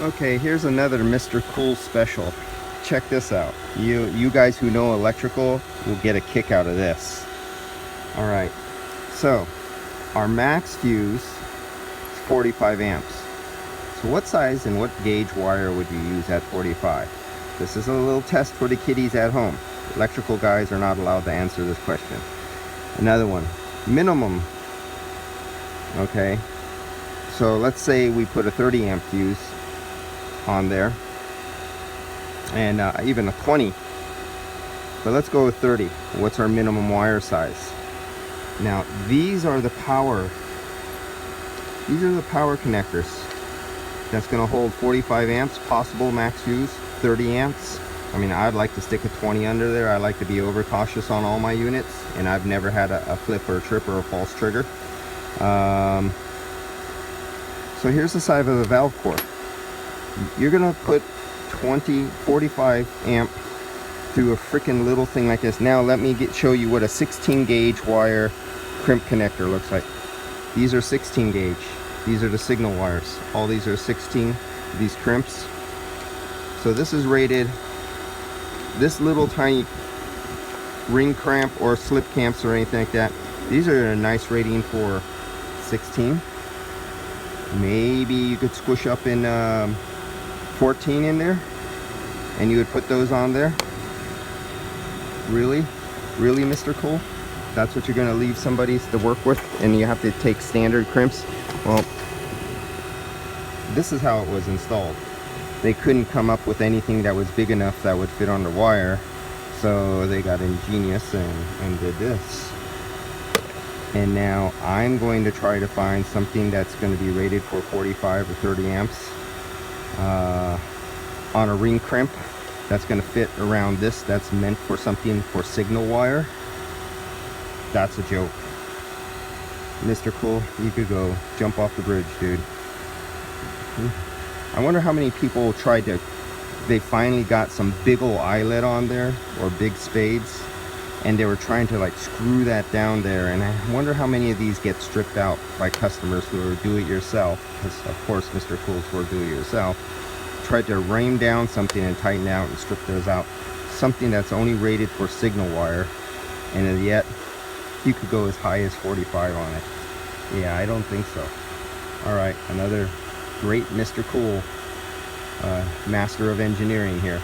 Okay, here's another Mr. Cool special. Check this out. You guys who know electrical will get a kick out of this. All right, so our max fuse is 45 amps. So what size and what gauge wire would you use at 45? This is a little test for the kiddies at home. Electrical guys are not allowed to answer this question. Another one, minimum. Okay, so let's say we put a 30 amp fuse on there, and even a 20, but let's go with 30. What's our minimum wire size? Now these are the power connectors that's going to hold 45 amps, possible max fuse 30 amps. I mean, I'd like to stick a 20 under there. I like to be overcautious on all my units, and I've never had a flip or a trip or a false trigger. So here's the size of the valve core. You're gonna put 45 amp through a freaking little thing like this. Now let me show you what a 16 gauge wire crimp connector looks like. These are 16 gauge. These are the signal wires. All these are 16, these crimps. So this is rated, this little tiny ring cramp or slip clamps or anything like that, these are a nice rating for 16. Maybe you could squish up in 14 in there, and you would put those on there. Really, Mr. Cool? That's what you're going to leave somebody to work with, and you have to take standard crimps? Well, this is how it was installed. They couldn't come up with anything that was big enough that would fit on the wire, so they got ingenious and did this. And now I'm going to try to find something that's going to be rated for 45 or 30 amps on a ring crimp that's going to fit around this. That's meant for something for signal wire. That's a joke. Mr. Cool, you could go jump off the bridge, dude. I wonder how many people tried to, they finally got some big ol' eyelet on there, or big spades, and they were trying to like screw that down there, and I wonder how many of these get stripped out by customers who are do-it-yourself, because of course Mr. Cool's for do-it-yourself. Tried to rain down something and tighten out and strip those out. Something that's only rated for signal wire, and yet you could go as high as 45 on it. Yeah, I don't think so. All right, another great Mr. Cool, master of engineering here.